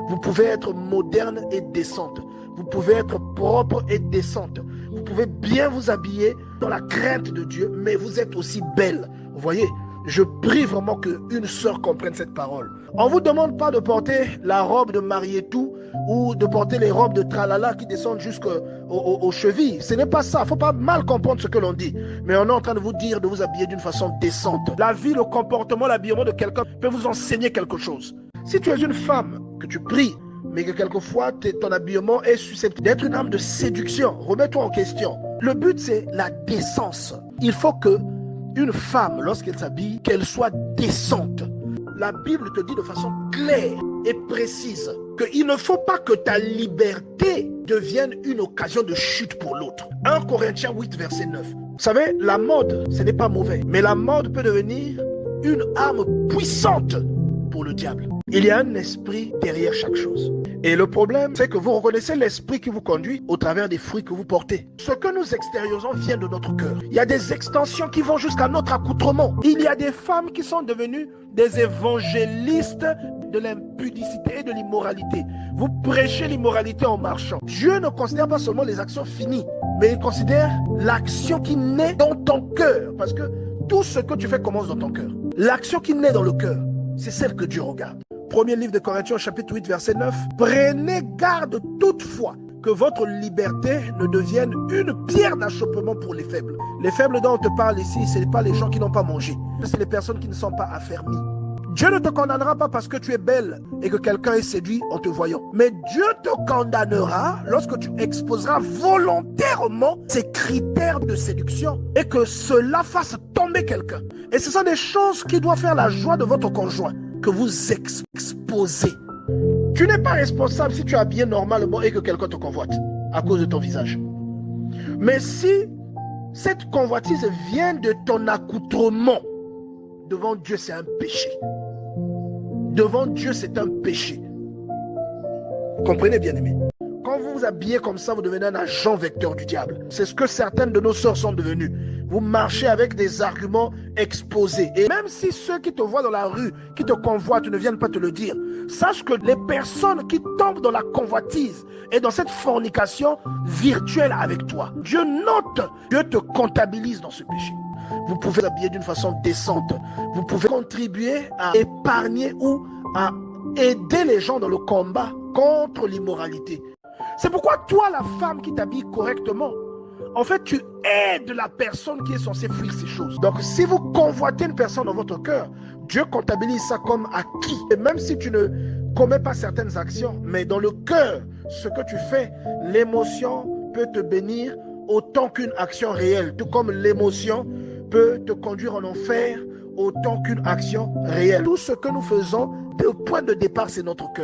Vous pouvez être moderne et décente. Vous pouvez être propre et décente. Vous pouvez bien vous habiller dans la crainte de Dieu, mais vous êtes aussi belle. Vous voyez, je prie vraiment qu'une sœur comprenne cette parole. On ne vous demande pas de porter la robe de Marietou ou de porter les robes de tralala qui descendent jusqu'aux chevilles. Ce n'est pas ça. Il ne faut pas mal comprendre ce que l'on dit. Mais on est en train de vous dire de vous habiller d'une façon décente. La vie, le comportement, l'habillement de quelqu'un peut vous enseigner quelque chose. Si tu es une femme, que tu pries, mais que quelquefois ton habillement est susceptible d'être une arme de séduction, remets-toi en question. Le but, c'est la décence. Il faut que une femme, lorsqu'elle s'habille, qu'elle soit décente. La Bible te dit de façon claire et précise qu'il ne faut pas que ta liberté devienne une occasion de chute pour l'autre. 1 Corinthiens 8, verset 9. Vous savez, la mode, ce n'est pas mauvais, mais la mode peut devenir une arme puissante pour le diable. Il y a un esprit derrière chaque chose. Et le problème, c'est que vous reconnaissez l'esprit qui vous conduit au travers des fruits que vous portez. Ce que nous extériorisons vient de notre cœur. Il y a des extensions qui vont jusqu'à notre accoutrement. Il y a des femmes qui sont devenues des évangélistes de l'impudicité et de l'immoralité. Vous prêchez l'immoralité en marchant. Dieu ne considère pas seulement les actions finies, mais il considère l'action qui naît dans ton cœur. Parce que tout ce que tu fais commence dans ton cœur. L'action qui naît dans le cœur, c'est celle que Dieu regarde. Premier livre de Corinthiens, chapitre 8, verset 9. Prenez garde toutefois que votre liberté ne devienne une pierre d'achoppement pour les faibles. Les faibles dont on te parle ici, ce n'est pas les gens qui n'ont pas mangé. C'est les personnes qui ne sont pas affermies. Dieu ne te condamnera pas parce que tu es belle et que quelqu'un est séduit en te voyant. Mais Dieu te condamnera lorsque tu exposeras volontairement ces critères de séduction et que cela fasse tomber quelqu'un. Et ce sont des choses qui doivent faire la joie de votre conjoint, que vous exposez. Tu n'es pas responsable si tu es habillé normalement et que quelqu'un te convoite à cause de ton visage. Mais si cette convoitise vient de ton accoutrement, devant Dieu, c'est un péché. Devant Dieu, c'est un péché. Comprenez, bien-aimés. Quand vous vous habillez comme ça, vous devenez un agent vecteur du diable. C'est ce que certaines de nos sœurs sont devenues. Vous marchez avec des arguments exposés. Et même si ceux qui te voient dans la rue, qui te convoitent, ne viennent pas te le dire, sache que les personnes qui tombent dans la convoitise et dans cette fornication virtuelle avec toi, Dieu note, Dieu te comptabilise dans ce péché. Vous pouvez vous habiller d'une façon décente. Vous pouvez contribuer à épargner ou à aider les gens dans le combat contre l'immoralité. C'est pourquoi toi, la femme qui t'habille correctement, en fait, tu aides la personne qui est censée fuir ces choses. Donc, si vous convoitez une personne dans votre cœur, Dieu comptabilise ça comme acquis. Et même si tu ne commets pas certaines actions, mais dans le cœur, ce que tu fais, l'émotion peut te bénir autant qu'une action réelle. Tout comme l'émotion peut te conduire en enfer autant qu'une action réelle. Tout ce que nous faisons, le point de départ, c'est notre cœur.